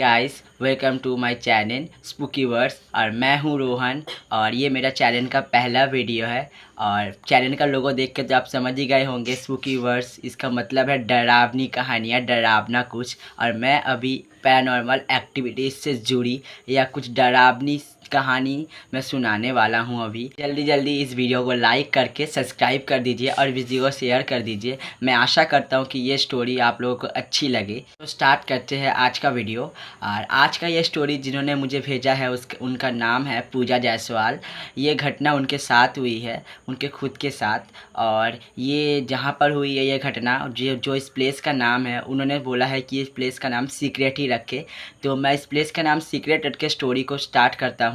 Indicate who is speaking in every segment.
Speaker 1: Guys, welcome to my channel Spooky Words. और मैं हूं रोहन और ये मेरा चैनल का पहला वीडियो है। और चैनल का लोगो देख के तो आप समझ ही गए होंगे, स्पूकी वर्ड्स इसका मतलब है डरावनी कहानियाँ, डरावना कुछ। और मैं अभी पैरानॉर्मल एक्टिविटीज़ से जुड़ी या कुछ डरावनी कहानी मैं सुनाने वाला हूं। अभी जल्दी जल्दी इस वीडियो को लाइक करके सब्सक्राइब कर दीजिए और वीडियो को शेयर कर दीजिए। मैं आशा करता हूं कि ये स्टोरी आप लोगों को अच्छी लगे। तो स्टार्ट करते हैं आज का वीडियो। और आज का ये स्टोरी जिन्होंने मुझे भेजा है उनका नाम है पूजा जायसवाल। ये घटना उनके साथ हुई है, उनके खुद के साथ। और ये जहाँ पर हुई है ये घटना, जो इस प्लेस का नाम है, उन्होंने बोला है कि इस प्लेस का नाम सीक्रेट ही रखे। तो मैं इस प्लेस का नाम सीक्रेट रख के स्टोरी को स्टार्ट करता हूँ।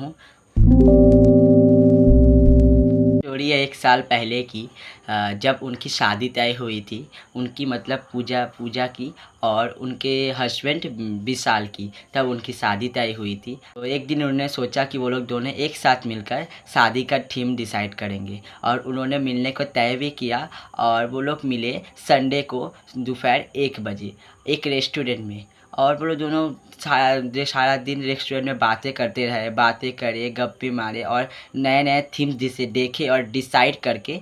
Speaker 1: स्टोरी है 1 साल पहले की, जब उनकी शादी तय हुई थी। उनकी मतलब पूजा की और उनके हस्बैंड विशाल की, तब उनकी शादी तय हुई थी। तो एक दिन उन्होंने सोचा कि वो लोग दोनों एक साथ मिलकर शादी का थीम डिसाइड करेंगे। और उन्होंने मिलने को तय भी किया। और वो लोग मिले संडे को दोपहर 1 बजे एक रेस्टोरेंट में। और वो लोग दोनों सारा दिन रेस्टोरेंट में बातें करते रहे, बातें करे, गप्पे मारे और नए नए थीम्स जिसे देखे और डिसाइड करके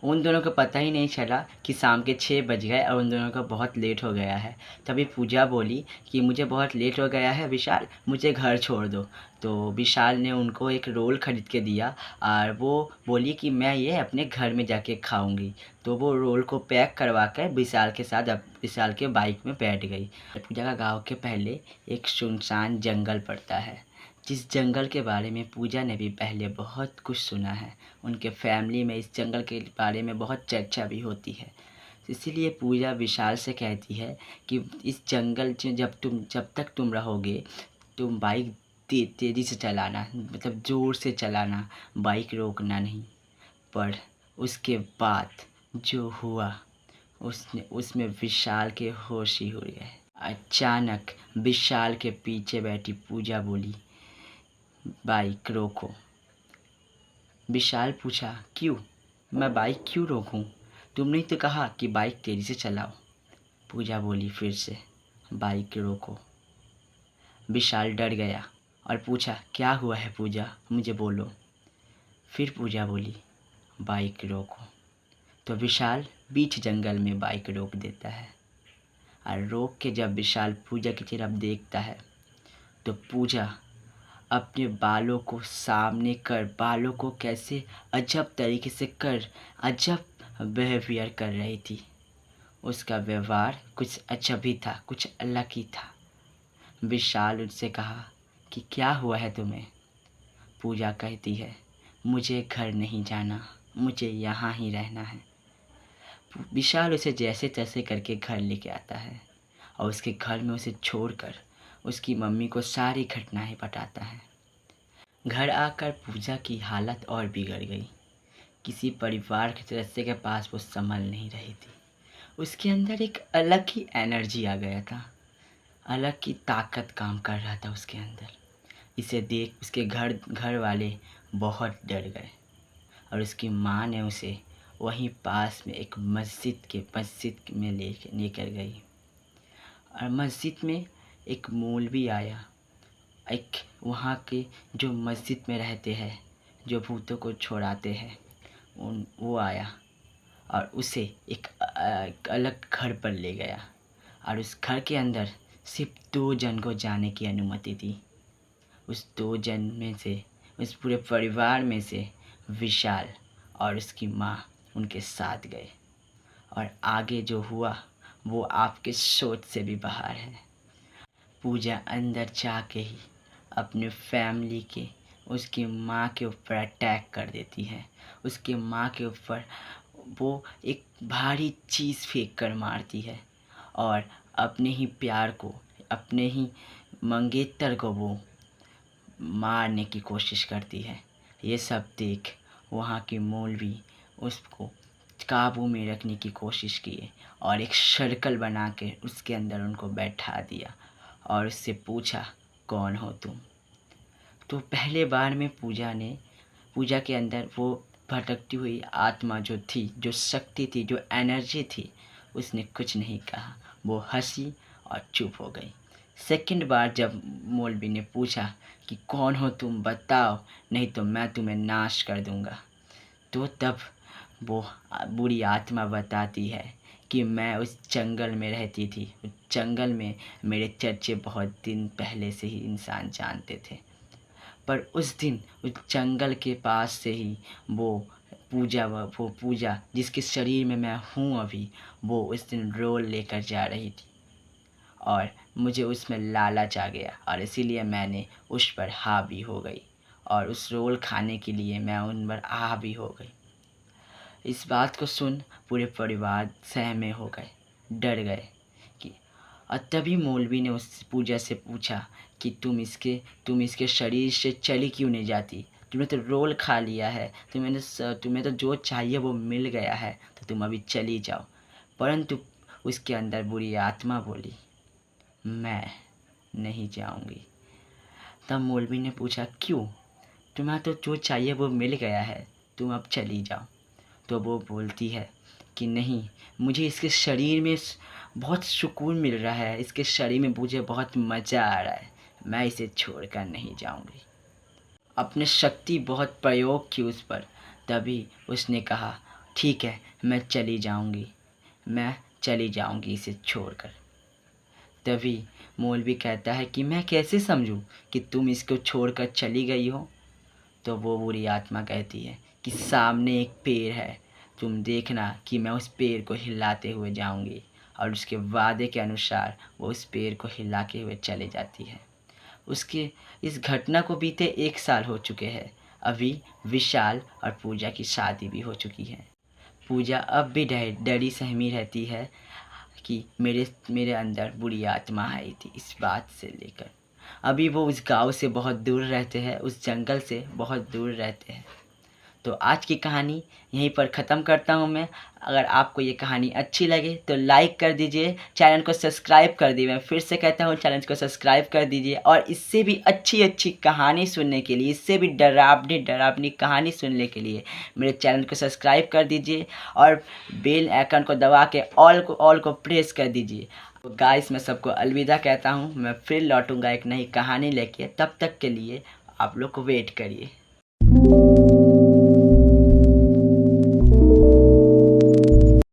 Speaker 1: उन दोनों को पता ही नहीं चला कि शाम के 6 बज गए और उन दोनों को बहुत लेट हो गया है। तभी पूजा बोली कि मुझे बहुत लेट हो गया है विशाल, मुझे घर छोड़ दो। तो विशाल ने उनको एक रोल ख़रीद के दिया और वो बोली कि मैं ये अपने घर में जाके खाऊंगी। तो वो रोल को पैक करवा कर विशाल के साथ विशाल के बाइक में बैठ गई। पूजा का गाँव के पहले एक सुनसान जंगल पड़ता है, जिस जंगल के बारे में पूजा ने भी पहले बहुत कुछ सुना है। उनके फैमिली में इस जंगल के बारे में बहुत चर्चा भी होती है। इसीलिए पूजा विशाल से कहती है कि इस जंगल में जब तक तुम रहोगे, तुम बाइक तेज़ी से चलाना, मतलब ज़ोर से चलाना, बाइक रोकना नहीं। पर उसके बाद जो हुआ उसमें विशाल के होश ही उड़ गए। अचानक विशाल के पीछे बैठी पूजा बोली, बाइक रोको। विशाल पूछा, क्यों? मैं बाइक क्यों रोकूं? तुमने तो कहा कि बाइक तेज़ी से चलाओ। पूजा बोली फिर से, बाइक रोको। विशाल डर गया और पूछा, क्या हुआ है पूजा, मुझे बोलो। फिर पूजा बोली, बाइक रोको। तो विशाल बीच जंगल में बाइक रोक देता है। और रोक के जब विशाल पूजा की तरफ देखता है तो पूजा अपने बालों को सामने कर, बालों को कैसे अजब तरीके से कर अजब बिहेवियर कर रही थी। उसका व्यवहार कुछ अजब ही था, कुछ अलग ही था। विशाल उससे कहा कि क्या हुआ है तुम्हें? पूजा कहती है, मुझे घर नहीं जाना, मुझे यहाँ ही रहना है। विशाल उसे जैसे तैसे करके घर लेके आता है और उसके घर में उसे छोड़कर उसकी मम्मी को सारी घटनाएं बताता है। घर आकर पूजा की हालत और बिगड़ गई। किसी परिवार के सदस्य के पास वो संभल नहीं रही थी। उसके अंदर एक अलग ही एनर्जी आ गया था, अलग की ताकत काम कर रहा था उसके अंदर। इसे देख उसके घर वाले बहुत डर गए और उसकी माँ ने उसे वहीं पास में एक मस्जिद में लेकर गई। और मस्जिद में एक मौलवी आया, एक वहाँ के जो मस्जिद में रहते हैं, जो भूतों को छोड़ाते हैं, वो आया और उसे एक अलग घर पर ले गया। और उस घर के अंदर सिर्फ 2 जन को जाने की अनुमति दी। उस 2 जन में से, उस पूरे परिवार में से विशाल और उसकी माँ उनके साथ गए। और आगे जो हुआ वो आपके सोच से भी बाहर है। पूजा अंदर जाके ही अपने फैमिली के, उसकी माँ के ऊपर अटैक कर देती है। उसकी माँ के ऊपर वो एक भारी चीज़ फेंक कर मारती है और अपने ही प्यार को, अपने ही मंगेतर को वो मारने की कोशिश करती है। ये सब देख वहाँ के मौलवी उसको काबू में रखने की कोशिश किए और एक सर्कल बना के उसके अंदर उनको बैठा दिया और उससे पूछा, कौन हो तुम? तो पहले बार में पूजा के अंदर वो भटकती हुई आत्मा जो थी, जो शक्ति थी, जो एनर्जी थी, उसने कुछ नहीं कहा। वो हंसी और चुप हो गई। सेकंड बार जब मौलवी ने पूछा कि कौन हो तुम, बताओ, नहीं तो मैं तुम्हें नाश कर दूंगा। तो तब वो बुरी आत्मा बताती है कि मैं उस जंगल में रहती थी, उस जंगल में मेरे चर्चे बहुत दिन पहले से ही इंसान जानते थे। पर उस दिन उस जंगल के पास से ही वो पूजा जिसके शरीर में मैं हूँ अभी, वो उस दिन रोल लेकर जा रही थी और मुझे उसमें लालच आ गया और इसीलिए मैंने उस पर हावी हो गई और उस रोल खाने के लिए मैं उन पर हावी हो गई। इस बात को सुन पूरे परिवार सहमे हो गए, डर गए कि और तभी मौलवी ने उस पूजा से पूछा कि तुम इसके शरीर से चली क्यों नहीं जाती? तुमने तो रोल खा लिया है, तुम्हें तो जो चाहिए वो मिल गया है, तो तुम अभी चली जाओ। परंतु उसके अंदर बुरी आत्मा बोली, मैं नहीं जाऊंगी। तब मौलवी ने पूछा, क्यों? तुम्हें तो जो चाहिए वो मिल गया है, तुम अब चली जाओ। तो वो बोलती है कि नहीं, मुझे इसके शरीर में बहुत सुकून मिल रहा है, इसके शरीर में मुझे बहुत मज़ा आ रहा है, मैं इसे छोड़कर नहीं जाऊंगी। अपने शक्ति बहुत प्रयोग की उस पर, तभी उसने कहा, ठीक है, मैं चली जाऊंगी इसे छोड़कर। तभी मौलवी कहता है कि मैं कैसे समझूं कि तुम इसको छोड़कर चली गई हो? तो वो बुरी आत्मा कहती है कि सामने एक पेड़ है, तुम देखना कि मैं उस पेड़ को हिलाते हुए जाऊंगी। और उसके वादे के अनुसार वो उस पेड़ को हिलाते हुए चले जाती है। उसके इस घटना को बीते 1 साल हो चुके हैं। अभी विशाल और पूजा की शादी भी हो चुकी है। पूजा अब भी डरी सहमी रहती है कि मेरे अंदर बुरी आत्मा आई थी, इस बात से लेकर। अभी वो उस गांव से बहुत दूर रहते हैं, उस जंगल से बहुत दूर रहते हैं। तो आज की कहानी यहीं पर ख़त्म करता हूँ मैं। अगर आपको ये कहानी अच्छी लगे तो लाइक कर दीजिए, चैनल को सब्सक्राइब कर दीजिए। मैं फिर से कहता हूँ, चैनल को सब्सक्राइब कर दीजिए। और इससे भी अच्छी अच्छी कहानी सुनने के लिए, इससे भी डरावनी कहानी सुनने के लिए मेरे चैनल को सब्सक्राइब कर दीजिए और बेल आइकन को दबा के ऑल को प्रेस कर दीजिए। तो गाइस, मैं सबको अलविदा कहता हूँ। मैं फिर लौटूंगा एक नई कहानी लेके, तब तक के लिए आप लोग को वेट करिए।